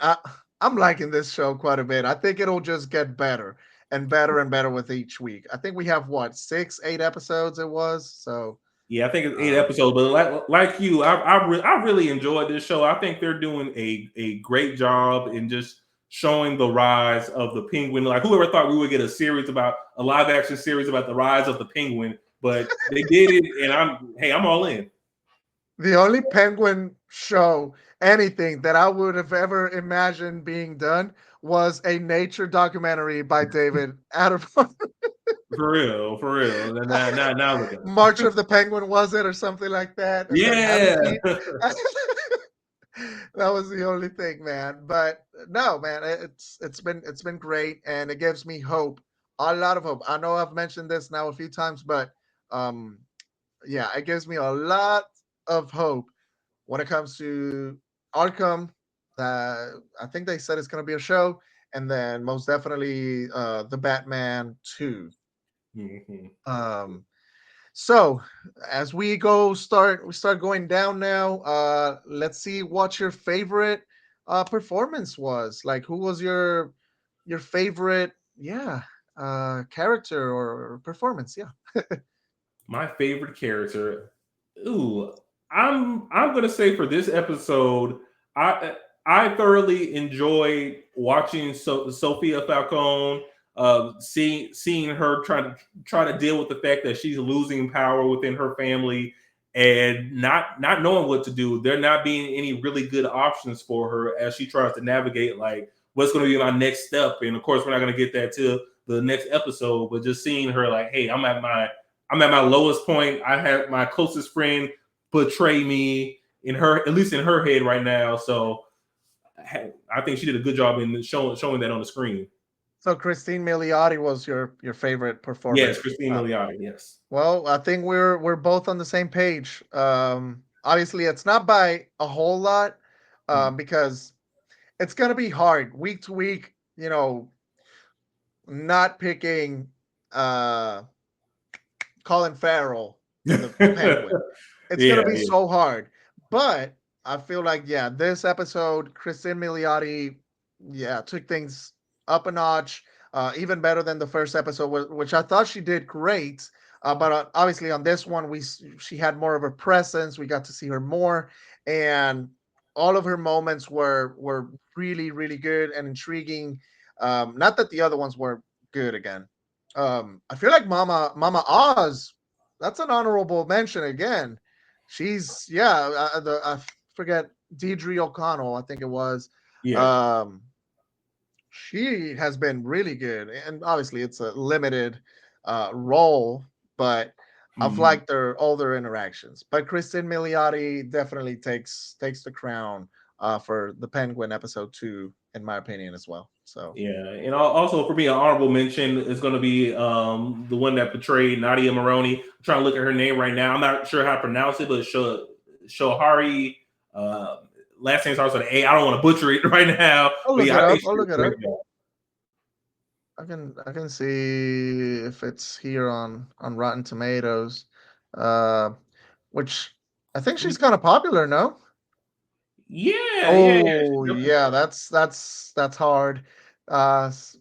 I'm liking this show quite a bit. I think it'll just get better and better and better with each week. I think we have what 8 episodes it was. So
Yeah, I think it's 8
um,
episodes, but like you, I really enjoyed this show. I think they're doing a great job in just showing the rise of the penguin. Like whoever thought we would get a live action series about the rise of the penguin, but they did it, and I'm all in.
the only penguin show anything that I would have ever imagined being done was a nature documentary by David Attenborough.
For real. Now look at it.
March of the Penguin, was it, or something like that? And then have it
Yeah.
be that was the only thing, man. But no, man, it's been great, and it gives me hope, a lot of hope. I know I've mentioned this now a few times, but um, yeah, it gives me a lot of hope when it comes to Arkham. I think they said it's going to be a show, and then most definitely the Batman 2.
Mhm.
Um, so as we start going down now. Let's see what your favorite performance was. Like, who was your favorite? Yeah, character or performance? Yeah.
My favorite character. Ooh, I'm gonna say for this episode, I I thoroughly enjoyed watching Sophia Falcone. Seeing her try to deal with the fact that she's losing power within her family and not knowing what to do. There not being any really good options for her as she tries to navigate like what's going to be my next step. And of course, we're not going to get that till the next episode. But just seeing her like, hey, I'm at my lowest point. I had my closest friend betray me in her, at least in her head right now. So I think she did a good job in showing that on the screen.
So Christine Milioti was your favorite
Yes,
performer.
Christine Milioti. Yes.
Well, I think we're both on the same page. Obviously, it's not by a whole lot, because it's gonna be hard week to week. Not picking uh Colin Farrell for the Penguin. It's gonna
Yeah,
be
yeah.
so hard. But I feel like this episode, Kristen Milioti, took things up a notch, even better than the first episode, which I thought she did great. But obviously on this one, she had more of a presence. We got to see her more, and all of her moments were really really good and intriguing. Not that the other ones were good again. I feel like Mama Oz, that's an honorable mention again. She's I forget Deidre O'Connell, I think it was.
Yeah.
Um, she has been really good, and obviously it's a limited role, but I've
Mhm.
liked all their interactions. But Kristen Milioti definitely takes the crown for the Penguin episode 2, in my opinion, as well. So
Yeah, and also for me, an honorable mention is going to be the one that portrayed Nadia Maroney. I'm trying to look at her name right now. I'm not sure how to pronounce it, but Shohari. Uh, Last name starts with an A. I don't want to butcher it right now,
I'll
but
look
yeah,
it
I think
up.
she
I'll
did
look
a
it
great
up.
job.
I can see if it's here on Rotten Tomatoes, uh, which I think she's kind of popular. No.
Yeah, yeah, yeah. She
Oh
definitely
yeah, that's hard.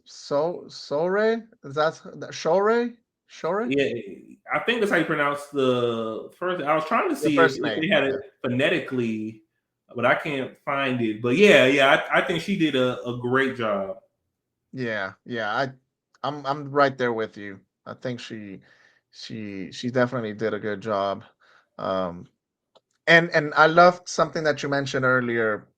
Sore, is that Shore?
Yeah, I think that's how you pronounce the first. I was trying to
The
see
first
if they
name.
had it
Yeah.
phonetically, but I can't find it. But yeah, I think she did a great job.
Yeah. I'm right there with you. I think she definitely did a good job. Um, and I loved something that you mentioned earlier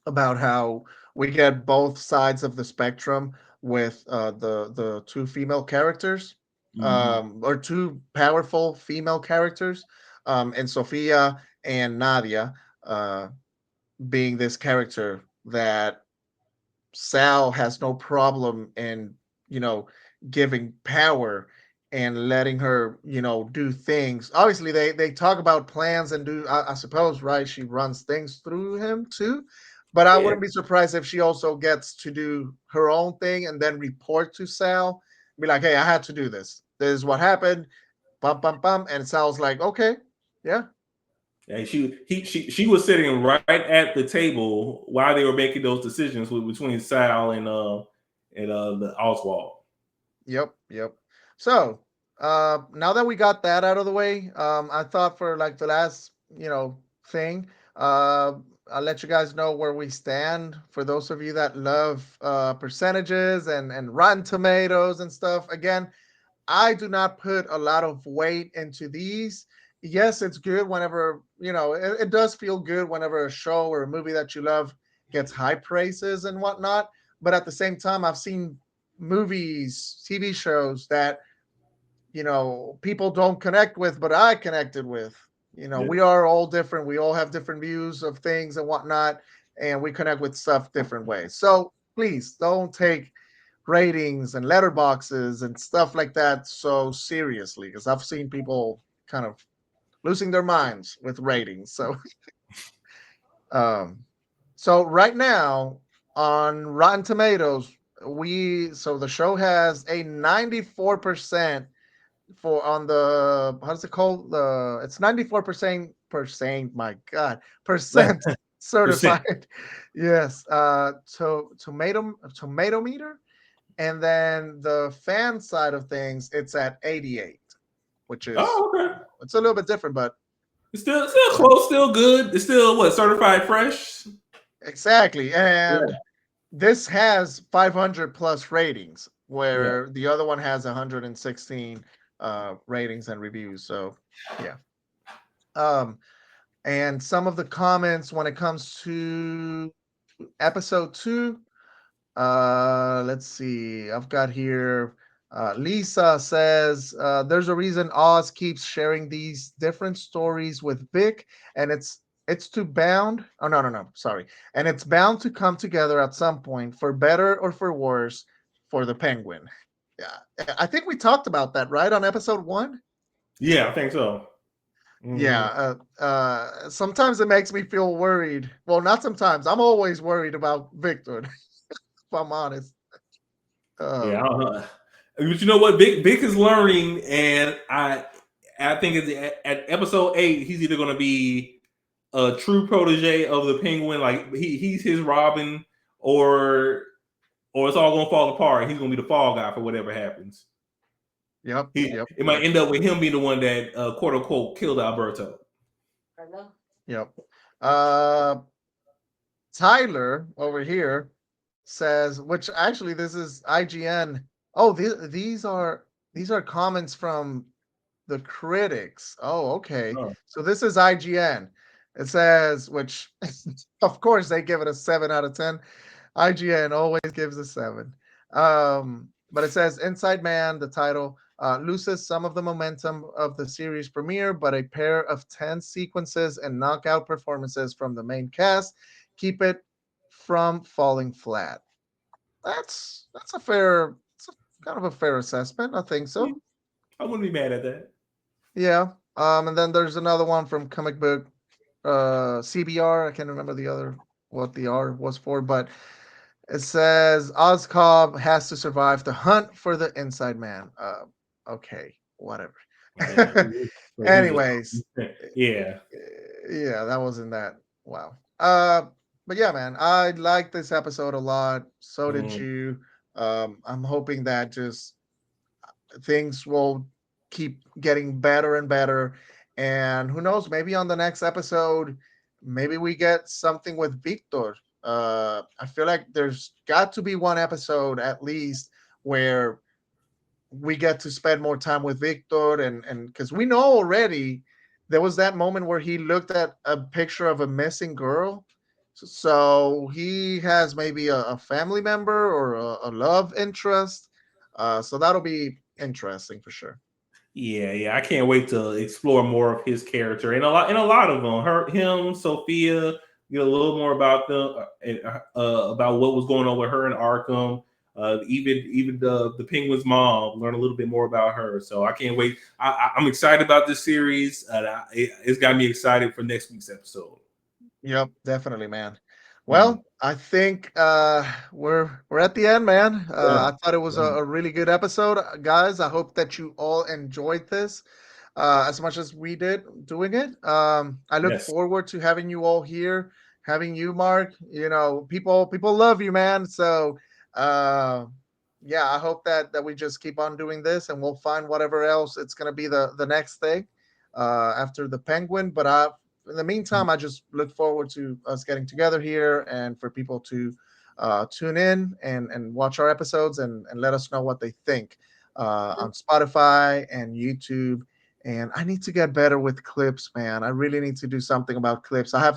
about how we get both sides of the spectrum with the two female characters,
Mhm.
or two powerful female characters, and Sophia and Nadia, uh, being this character that Sal has no problem in, you know, giving power and letting her, do things. Obviously, they talk about plans and do. I suppose, right? She runs things through him too, but I
Yeah,
wouldn't be surprised if she also gets to do her own thing and then report to Sal, be like, "Hey, I had to do this. This is what happened." Bum bum bum, and Sal's like, "Okay, yeah,
and she was sitting right at the table while they were making those decisions between Sal and the Oswald.
Yep. So, now that we got that out of the way, I thought for like the last, thing, uh, I'll let you guys know where we stand. For those of you that love percentages and Rotten Tomatoes and stuff, again, I do not put a lot of weight into these. Yes, it's good whenever, it does feel good whenever a show or a movie that you love gets high praises and whatnot. But at the same time, I've seen movies, TV shows that, people don't connect with, but I connected with.
Yeah.
We are all different. We all have different views of things and whatnot, and we connect with stuff different ways. So please don't take ratings and letterboxes and stuff like that so seriously, because I've seen people kind of losing their minds with ratings. Um, so right now on Rotten Tomatoes, the show has a 94% for on the how's it called? It's 94% my God, percent
Percent.
certified. Yes. Tomato meter. And then the fan side of things, it's at 88, which is,
Oh, okay.
it's a little bit different, but
It's still
yeah,
close, still good. It's still what, certified fresh.
exactly.
Yeah,
And this has 500 plus ratings,
yeah.
where the other one has 116 ratings and reviews. So, yeah. Um, and some of the comments when it comes to episode 2, let's see. I've got here. Lisa says there's a reason Oz keeps sharing these different stories with Vic, and it's to bound. Oh no, sorry, and it's bound to come together at some point, for better or for worse, for the Penguin. Yeah, I think we talked about that, right, on episode 1.
Yeah, I think so.
Yeah,
Hmm.
sometimes it makes me feel worried. Well, not sometimes. I'm always worried about Victor, if I'm honest.
Yeah, I
Um,
don't know. But you know what? Vic is learning, and I think at episode 8, he's either going to be a true protege of the Penguin, like he's his Robin, or it's all gonna fall apart. He's gonna be the fall guy for whatever happens.
Yep.
It might end up with him being the one that quote unquote killed Alberto.
Yep. Tyler over here says, which actually this is IGN. Oh, these are comments from the critics. Oh, okay.
Oh.
So this is IGN. It says, which of course they give it a 7 out of 10. IGN always gives a 7. But it says Inside Man, the title, loses some of the momentum of the series premiere, but a pair of tense sequences and knockout performances from the main cast keep it from falling flat. That's a fair, it's a, kind of a fair assessment. I think so.
I wouldn't be mad at that.
Yeah. And then there's another one from comic book CBR. I can't remember the other what the R was for, but it says Oscob has to survive the hunt for the Inside Man. Okay, whatever. Anyways,
yeah,
that wasn't that. Wow. But yeah, man, I liked this episode a lot. So did you. I'm hoping that just things will keep getting better and better. And who knows, maybe on the next episode, maybe we get something with Victor. I feel like there's got to be one episode at least where we get to spend more time with Victor, and because we know already there was that moment where he looked at a picture of a missing girl. So he has maybe a family member or a love interest. So that'll be interesting for sure.
Yeah. I can't wait to explore more of his character and a lot of them. Him, Sophia. Get a little more about them, about what was going on with her in Arkham. Even the Penguin's mom. Learn a little bit more about her. So I can't wait. I'm excited about this series. It's got me excited for next week's episode.
Yep, definitely, man. Well, I think we're at the end, man. I thought it was a really good episode, guys. I hope that you all enjoyed this as much as we did doing it. I look forward to having you all here, having you, Mark. You know, people love you, man. So yeah, I hope that we just keep on doing this, and we'll find whatever else it's gonna be the next thing after the Penguin. But in the meantime, I just look forward to us getting together here and for people to tune in and watch our episodes and let us know what they think on Spotify and YouTube. And I need to get better with clips, man. I really need to do something about clips. I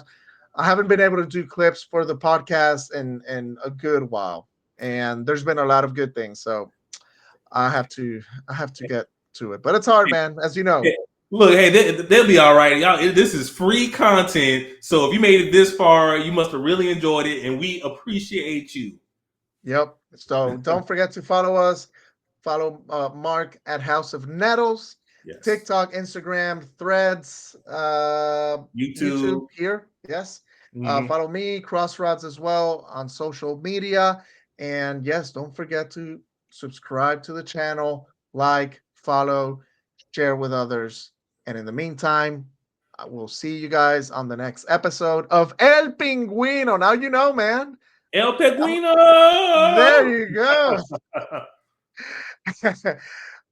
haven't been able to do clips for the podcast in a good while, and there's been a lot of good things. So I have to get to it, but it's hard, man, as you know.
Look, hey, they'll be all right. Y'all, this is free content. So if you made it this far, you must have really enjoyed it, and we appreciate you.
Yep. So don't forget to follow us. Follow Mark at House of Nettles. Yes. TikTok, Instagram, Threads, YouTube here. Yes. Follow me, CrossRodz, as well on social media. And yes, don't forget to subscribe to the channel, like, follow, share with others. And in the meantime, I will see you guys on the next episode of El Pingüino. Now you know, man.
El Pingüino!
There you go.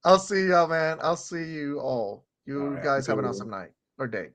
I'll see y'all, man. I'll see you all. You guys have an awesome night or day.